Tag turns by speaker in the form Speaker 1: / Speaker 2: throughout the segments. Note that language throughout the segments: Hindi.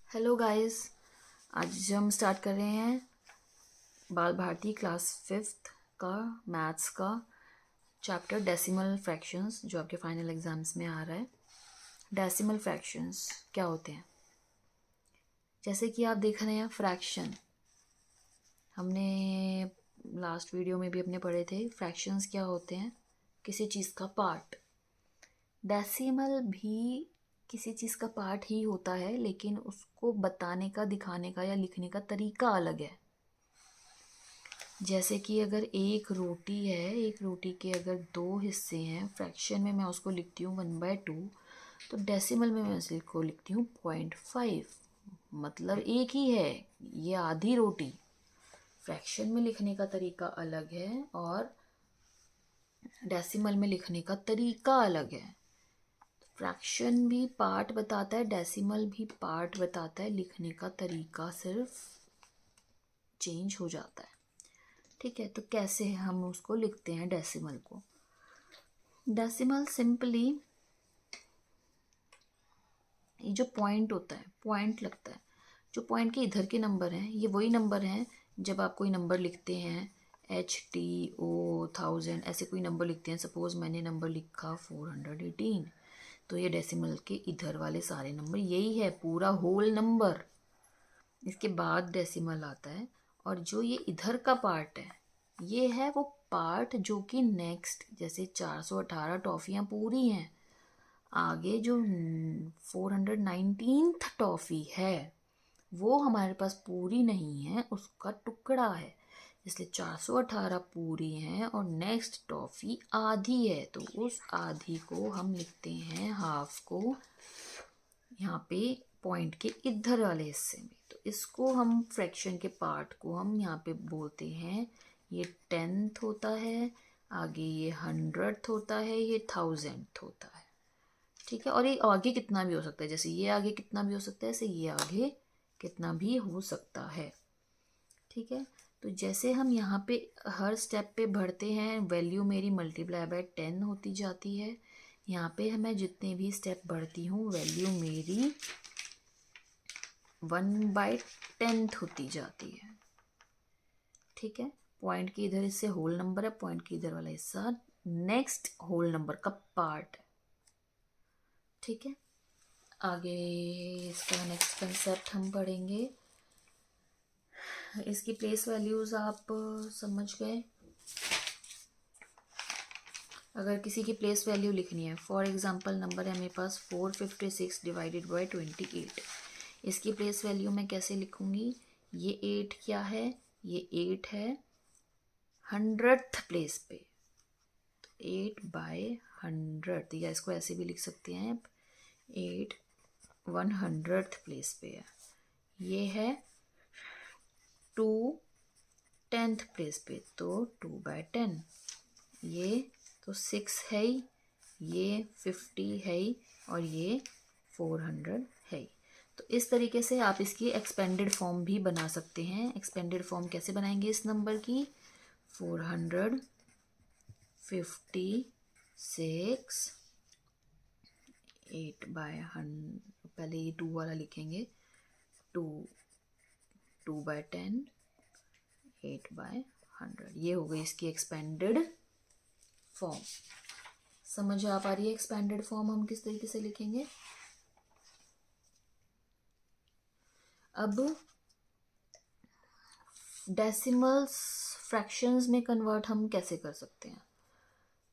Speaker 1: Hello guys. आज हम स्टार्ट कर रहे हैं बाल भारती क्लास 5th का मैथ्स का चैप्टर डेसिमल फ्रैक्शंस, जो आपके फाइनल एग्जाम्स में आ रहा है। डेसिमल फ्रैक्शंस क्या होते हैं? जैसे कि आप देख रहे हैं फ्रैक्शन, हमने लास्ट वीडियो में भी अपने पढ़े थे। फ्रैक्शंस क्या होते हैं? किसी चीज़ का पार्ट। डेसिमल भी किसी चीज़ का पार्ट ही होता है, लेकिन उसको बताने का, दिखाने का या लिखने का तरीका अलग है। जैसे कि अगर एक रोटी है, एक रोटी के अगर दो हिस्से हैं, फ्रैक्शन में मैं उसको लिखती हूँ 1/2, तो डेसिमल में मैं उसको लिखती हूँ 0.5। मतलब एक ही है, ये आधी रोटी। फ्रैक्शन में लिखने का तरीका अलग है और डेसिमल में लिखने का तरीका अलग है। फ्रैक्शन भी पार्ट बताता है, डेसिमल भी पार्ट बताता है, लिखने का तरीका सिर्फ चेंज हो जाता है। ठीक है, तो कैसे हम उसको लिखते हैं डेसिमल को? डेसिमल सिंपली, ये जो पॉइंट होता है, पॉइंट लगता है, जो पॉइंट के इधर के नंबर हैं, ये वही नंबर हैं जब आप कोई नंबर लिखते हैं, HTO 1000 ऐसे कोई नंबर लिखते हैं। सपोज मैंने नंबर लिखा 418, तो ये डेसिमल के इधर वाले सारे नंबर यही है, पूरा होल नंबर। इसके बाद डेसिमल आता है, और जो ये इधर का पार्ट है, ये है वो पार्ट जो कि नेक्स्ट, जैसे 418 टॉफियाँ पूरी हैं, आगे जो 419th टॉफी है वो हमारे पास पूरी नहीं है, उसका टुकड़ा है। इसलिए 418 पूरी हैं और नेक्स्ट टॉफी आधी है, तो उस आधी को हम लिखते हैं, हाफ को, यहाँ पे पॉइंट के इधर वाले हिस्से में। तो इसको हम फ्रैक्शन के पार्ट को हम यहाँ पे बोलते हैं, ये 10th होता है, आगे ये 100th होता है, ये 1000th होता है। ठीक है, और ये आगे कितना भी हो सकता है, जैसे ये आगे कितना भी हो सकता है, ऐसे ये आगे कितना भी हो सकता है। ठीक है, तो जैसे हम यहाँ पे हर स्टेप पे बढ़ते हैं, वैल्यू मेरी मल्टीप्लाई बाय 10 होती जाती है। यहाँ पे मैं जितने भी स्टेप बढ़ती हूँ, वैल्यू मेरी 1/10 होती जाती है। ठीक है, पॉइंट के इधर हिस्से होल नंबर है, पॉइंट के इधर वाला हिस्सा नेक्स्ट होल नंबर का पार्ट है। ठीक है, आगे इसका नेक्स्ट कंसेप्ट हम पढ़ेंगे। इसकी प्लेस वैल्यूज आप समझ गए। अगर किसी की प्लेस वैल्यू लिखनी है, फॉर एग्जांपल नंबर है मेरे पास 456 डिवाइडेड बाय 28, इसकी प्लेस वैल्यू मैं कैसे लिखूंगी? ये 8 क्या है? ये 8 है 100th प्लेस पे, तो 8/100, या इसको ऐसे भी लिख सकते हैं आप, 8 100th प्लेस पे है। ये है 2 10th प्लेस पे, तो 2/10। ये तो 6 है ही, ये 50 है ही, और ये 400 है ही। तो इस तरीके से आप इसकी एक्सपेंडेड फॉर्म भी बना सकते हैं। एक्सपेंडेड फॉर्म कैसे बनाएंगे इस नंबर की? 456 8/100, पहले ये 2 वाला लिखेंगे, 2 2/10 8/100, ये हो गई इसकी एक्सपेंडेड फॉर्म। समझ आ पा रही है एक्सपेंडेड फॉर्म हम किस तरीके से लिखेंगे? अब डेसिमल्स फ्रैक्शंस में कन्वर्ट हम कैसे कर सकते हैं?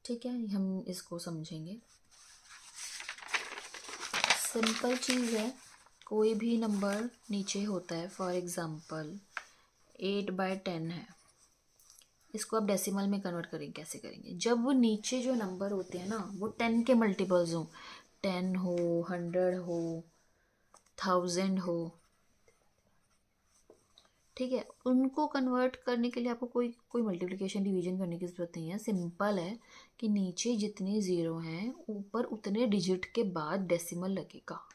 Speaker 1: ठीक है, हम इसको समझेंगे। सिंपल चीज़ है, कोई भी नंबर नीचे होता है, फॉर एग्जांपल 8/10 है, इसको आप डेसिमल में कन्वर्ट करेंगे, कैसे करेंगे? जब वो नीचे जो नंबर होते हैं ना, वो 10 के मल्टीपल्स हो, 10 हो, 100 हो, 1000 हो, ठीक है, उनको कन्वर्ट करने के लिए आपको कोई कोई मल्टीप्लिकेशन डिवीजन करने की ज़रूरत नहीं है। सिंपल है कि नीचे जितने ज़ीरो हैं, ऊपर उतने डिजिट के बाद डेसिमल लगेगा।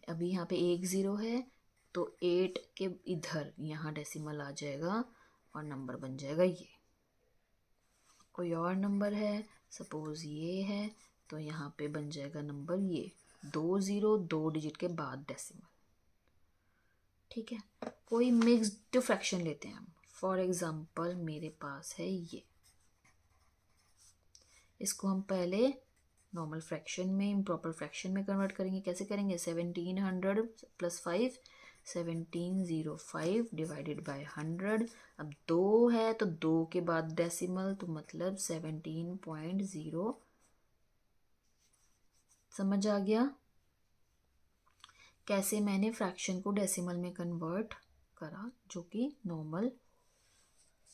Speaker 1: अभी यहाँ पे 1 ज़ीरो है, तो 8 के इधर यहाँ डेसिमल आ जाएगा और नंबर बन जाएगा ये। कोई और नंबर है, सपोज ये है, तो यहाँ पे बन जाएगा नंबर ये 2 ज़ीरो, 2 डिजिट के बाद डेसिमल। ठीक है, कोई मिक्स्ड फ्रैक्शन लेते हैं हम। फॉर एग्जांपल मेरे पास है ये, इसको हम पहले नॉर्मल फ्रैक्शन में, इम्प्रॉपर फ्रैक्शन में कन्वर्ट करेंगे। कैसे करेंगे? 1700 प्लस 5, 1705 डिवाइडेड बाय 100। अब 2 है तो 2 के बाद डेसिमल, तो मतलब 17.0। समझ आ गया कैसे मैंने फ्रैक्शन को डेसिमल में कन्वर्ट करा, जो कि नॉर्मल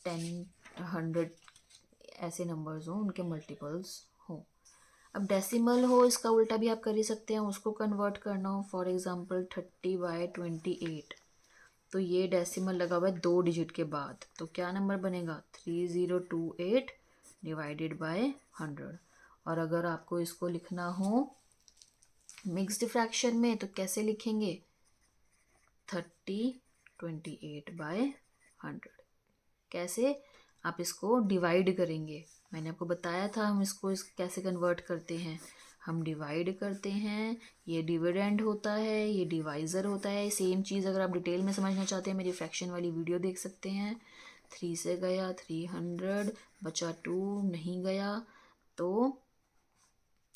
Speaker 1: 10, 100 ऐसे नंबर्स हो, उनके मल्टीपल्स हो। अब डेसिमल हो, इसका उल्टा भी आप कर ही सकते हैं, उसको कन्वर्ट करना हो। फॉर एग्जांपल 30/28, तो ये डेसिमल लगा हुआ है 2 डिजिट के बाद, तो क्या नंबर बनेगा? 3028 डिवाइडेड बाय 100। और अगर आपको इसको लिखना हो मिक्स्ड फ्रैक्शन में तो कैसे लिखेंगे? 3028/100। कैसे? आप इसको डिवाइड करेंगे। मैंने आपको बताया था हम इसको कैसे कन्वर्ट करते हैं। हम डिवाइड करते हैं, ये डिविडेंड होता है, ये डिवाइज़र होता है। सेम चीज़ अगर आप डिटेल में समझना चाहते हैं, मेरी फ्रैक्शन वाली वीडियो देख सकते हैं। 3 से गया 300, बचा 2, नहीं गया तो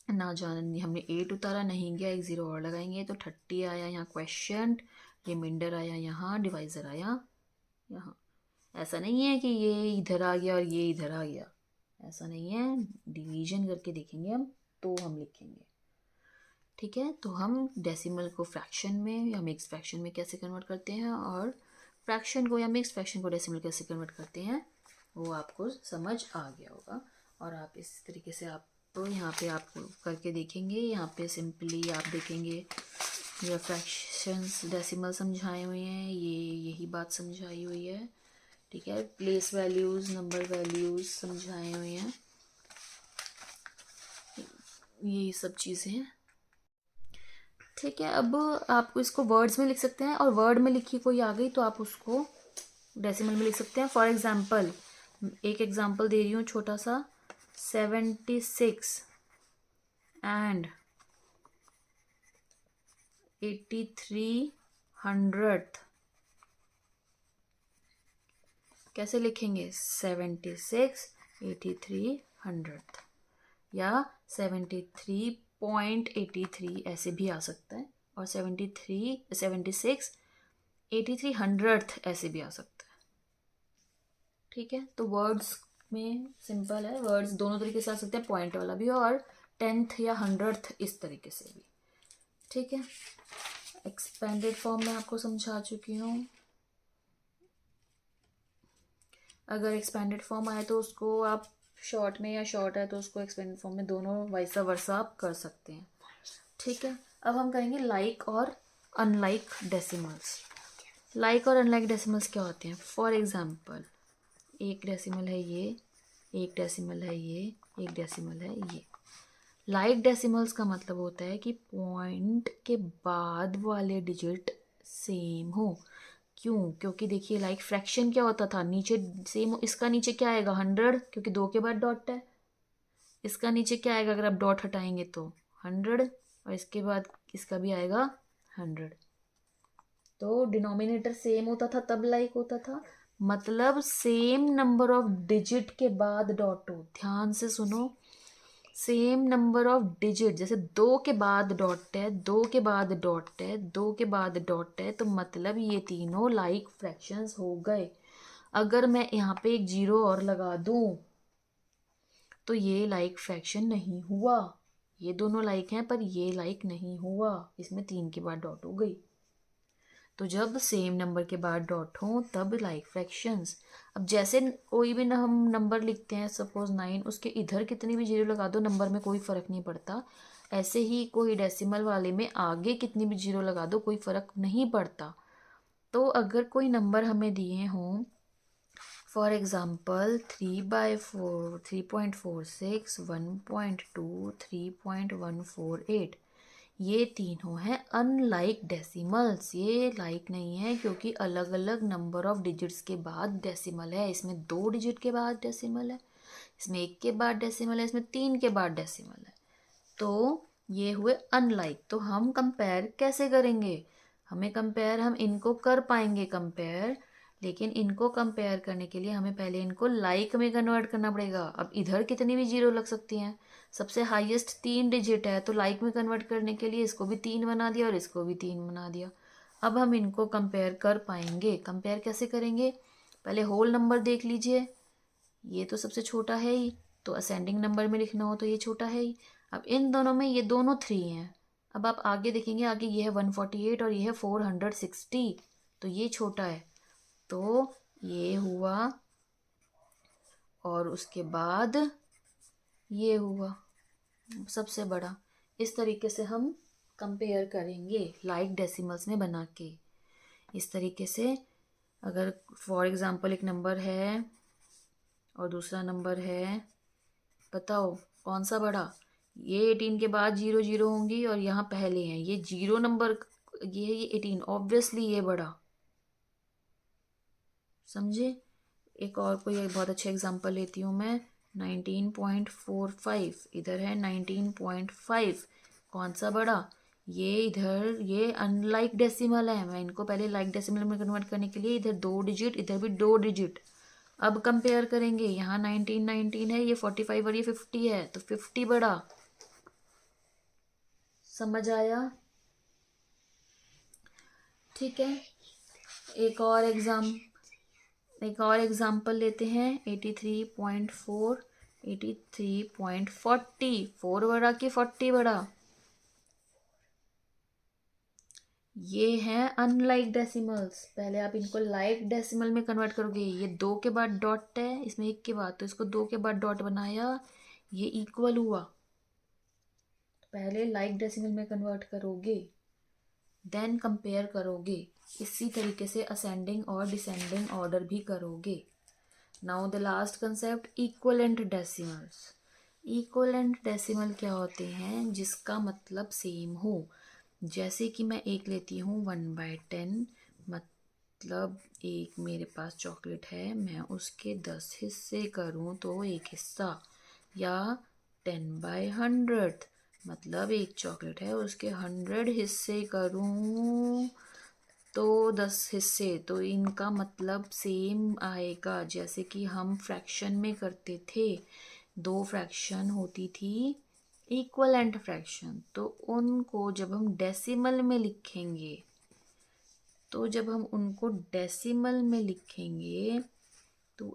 Speaker 1: ना जाने हमने 8 उतारा, नहीं गया, एक 0 और लगाएंगे तो 30 आया यहाँ क्वेश्चन, रिमाइंडर आया यहाँ, डिवाइज़र आया यहाँ। ऐसा नहीं है कि ये इधर आ गया और ये इधर आ गया, ऐसा नहीं है। डिवीजन करके देखेंगे हम तो हम लिखेंगे। ठीक है, तो हम डेसिमल को फ्रैक्शन में या मिक्स फ्रैक्शन में कैसे कन्वर्ट करते हैं, और फ्रैक्शन को या मिक्स फ्रैक्शन को डेसिमल कैसे कन्वर्ट करते हैं, वो आपको समझ आ गया होगा। और आप इस तरीके से आप तो यहाँ पे आप करके देखेंगे। यहाँ पे सिंपली आप देखेंगे ये फ्रैक्शंस डेसिमल समझाए हुए हैं, ये यही बात समझाई हुई है। ठीक है, प्लेस वैल्यूज़, नंबर वैल्यूज़ समझाए हुए हैं, ये सब चीज़ें हैं। ठीक है, अब आप इसको वर्ड्स में लिख सकते हैं, और वर्ड में लिखी कोई आ गई तो आप उसको डेसिमल में लिख सकते हैं। फॉर एग्जांपल, एक एग्जांपल दे रही हूँ छोटा सा, 76 एंड 8300 कैसे लिखेंगे? 76 8300 या 73.83 ऐसे भी आ सकता है, और 76 8300 ऐसे भी आ सकता है। ठीक है, तो वर्ड्स में सिंपल है, वर्ड्स दोनों तरीके से आ सकते हैं, पॉइंट वाला भी और 10th या 100th इस तरीके से भी। ठीक है, एक्सपेंडेड फॉर्म में आपको समझा चुकी हूँ। अगर एक्सपेंडेड फॉर्म आए तो उसको आप शॉर्ट में, या शॉर्ट है तो उसको एक्सपेंडेड फॉर्म में, दोनों वाइसा वर्सा आप कर सकते हैं। ठीक है, अब हम कहेंगे लाइक और अनलाइक डेसिमल्स। लाइक और अनलाइक डेसिमल्स क्या होते हैं? फॉर एग्जांपल, एक डेसिमल है ये, एक डेसिमल है ये, एक डेसिमल है ये। लाइक डेसिमल्स का मतलब होता है कि पॉइंट के बाद वाले डिजिट सेम हो। क्यों? क्योंकि देखिए लाइक फ्रैक्शन क्या होता था, नीचे सेम, इसका नीचे क्या आएगा? 100, क्योंकि 2 के बाद डॉट है। इसका नीचे क्या आएगा अगर आप डॉट हटाएंगे तो? 100, और इसके बाद इसका भी आएगा 100। तो डिनोमिनेटर सेम होता था तब लाइक होता था, मतलब सेम नंबर ऑफ डिजिट के बाद डॉट हो। ध्यान से सुनो, सेम नंबर ऑफ डिजिट, जैसे 2 के बाद डॉट है, 2 के बाद डॉट है, 2 के बाद डॉट है, तो मतलब ये तीनों लाइक फ्रैक्शंस हो गए। अगर मैं यहाँ पे एक 0 और लगा दूं तो ये लाइक फ्रैक्शन नहीं हुआ। ये दोनों लाइक हैं पर ये लाइक नहीं हुआ, इसमें 3 के बाद डॉट हो गई। तो जब सेम नंबर के बाद डॉट हो तब लाइक फ्रैक्शंस। अब जैसे कोई भी ना हम नंबर लिखते हैं, सपोज 9, उसके इधर कितनी भी 0 लगा दो नंबर में कोई फ़र्क नहीं पड़ता। ऐसे ही कोई डेसिमल वाले में आगे कितनी भी 0 लगा दो कोई फ़र्क नहीं पड़ता। तो अगर कोई नंबर हमें दिए हों, फॉर एग्ज़ाम्पल 3/4, 3.46, 1.2, 3.148, ये तीनों हैं अनलाइक डेसिमल्स। ये लाइक नहीं है क्योंकि अलग अलग नंबर ऑफ डिजिट्स के बाद डेसिमल है। इसमें 2 डिजिट के बाद डेसिमल है, इसमें 1 के बाद डेसिमल है, इसमें 3 के बाद डेसिमल है। तो ये हुए अनलाइक। तो हम कंपेयर कैसे करेंगे? हमें कंपेयर, हम इनको कर पाएंगे कंपेयर, लेकिन इनको कंपेयर करने के लिए हमें पहले इनको लाइक में कन्वर्ट करना पड़ेगा। अब इधर कितनी भी जीरो लग सकती हैं, सबसे हाईएस्ट 3 डिजिट है, तो लाइक में कन्वर्ट करने के लिए इसको भी 3 बना दिया और इसको भी 3 बना दिया। अब हम इनको कंपेयर कर पाएंगे। कंपेयर कैसे करेंगे, पहले होल नंबर देख लीजिए, ये तो सबसे छोटा है ही, तो असेंडिंग नंबर में लिखना हो तो ये छोटा है ही। अब इन दोनों में ये दोनों 3 हैं। अब आप आगे देखेंगे, आगे ये है 148 और ये है 460, तो ये छोटा है, तो ये हुआ, और उसके बाद ये हुआ सबसे बड़ा। इस तरीके से हम कंपेयर करेंगे लाइक डेसिमल्स में बना के। इस तरीके से अगर फॉर एग्जांपल एक नंबर है और दूसरा नंबर है, बताओ कौन सा बड़ा, ये 18 के बाद 0 0 होंगी और यहाँ पहले हैं ये 0 नंबर, ये 18, ऑब्वियसली ये बड़ा। समझे। एक और कोई एक बहुत अच्छा एग्जांपल लेती हूँ मैं, 19.45, इधर है 19.5, कौन सा बड़ा, ये इधर, ये अनलाइक डेसिमल है, मैं इनको पहले लाइक डेसिमल में कन्वर्ट करने के लिए इधर 2 डिजिट, इधर भी 2 डिजिट। अब कंपेयर करेंगे, यहाँ 19 है, ये 45 और ये 50 है, तो 50 बड़ा। समझ आया, ठीक है। एक और एग्जाम्पल लेते हैं, 83.4, 83.40, 4 बड़ा कि 40 बड़ा, ये हैं अनलाइक डेसिमल्स। पहले आप इनको लाइक डेसिमल में कन्वर्ट करोगे, ये 2 के बाद डॉट है, इसमें 1 के बाद, तो इसको 2 के बाद डॉट बनाया, ये इक्वल हुआ। पहले लाइक डेसिमल में कन्वर्ट करोगे, देन कंपेयर करोगे। इसी तरीके से असेंडिंग और डिसेंडिंग ऑर्डर भी करोगे। Now the last concept, equivalent decimals. Equivalent decimal क्या होते हैं, जिसका मतलब सेम हो। जैसे कि मैं एक लेती हूँ 1/10, मतलब एक मेरे पास चॉकलेट है, मैं उसके 10 हिस्से करूँ तो एक हिस्सा, या 10/100, मतलब एक चॉकलेट है उसके 100 हिस्से करूँ तो 10 हिस्से, तो इनका मतलब सेम आएगा। जैसे कि हम फ्रैक्शन में करते थे, 2 फ्रैक्शन होती थी इक्वलेंट फ्रैक्शन, तो उनको जब हम डेसिमल में लिखेंगे, तो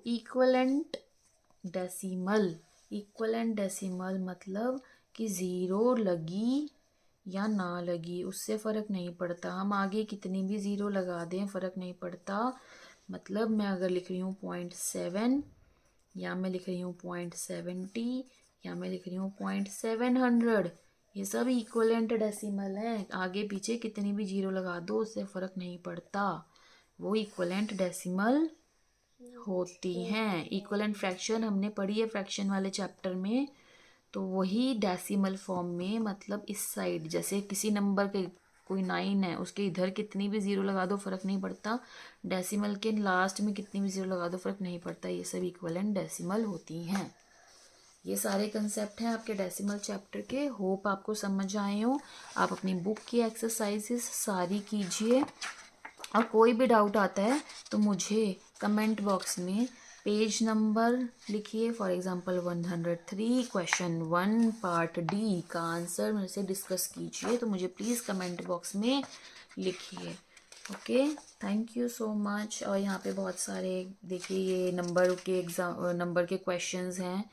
Speaker 1: इक्वलेंट डेसिमल मतलब कि 0 लगी या ना लगी उससे फ़र्क नहीं पड़ता, हम आगे कितनी भी 0 लगा दें फ़र्क नहीं पड़ता। मतलब मैं अगर लिख रही हूँ 0.7, या मैं लिख रही हूँ 0.70, या मैं लिख रही हूँ 0.700, ये सब इक्वलेंट डेसिमल हैं, आगे पीछे कितनी भी 0 लगा दो उससे फ़र्क नहीं पड़ता, वो इक्वलेंट डेसिमल होती हैं। इक्वलेंट फ्रैक्शन हमने पढ़ी है फ्रैक्शन वाले चैप्टर में, तो वही डेसिमल फॉर्म में, मतलब इस साइड, जैसे किसी नंबर के कोई 9 है, उसके इधर कितनी भी 0 लगा दो फ़र्क नहीं पड़ता, डेसिमल के लास्ट में कितनी भी 0 लगा दो फ़र्क नहीं पड़ता, ये सब इक्वलेंट डेसिमल होती हैं। ये सारे कंसेप्ट हैं आपके डेसिमल चैप्टर के। होप आपको समझ आए हो। आप अपनी बुक की एक्सरसाइजेस सारी कीजिए, और कोई भी डाउट आता है तो मुझे कमेंट बॉक्स में पेज नंबर लिखिए, for example 103 question 1 part D का आंसर मेरे से डिस्कस कीजिए, तो मुझे प्लीज़ कमेंट बॉक्स में लिखिए। Okay, thank you so much. और यहाँ पे बहुत सारे देखिए ये नंबर के क्वेश्चंस हैं,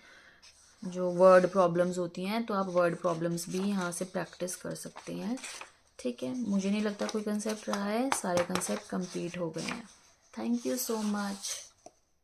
Speaker 1: जो वर्ड प्रॉब्लम्स होती हैं, तो आप वर्ड प्रॉब्लम्स भी यहाँ से प्रैक्टिस कर सकते हैं। ठीक है, मुझे नहीं लगता कोई कंसेप्ट रहा है, सारे कंसेप्ट कंप्लीट हो गए हैं। Thank you so much.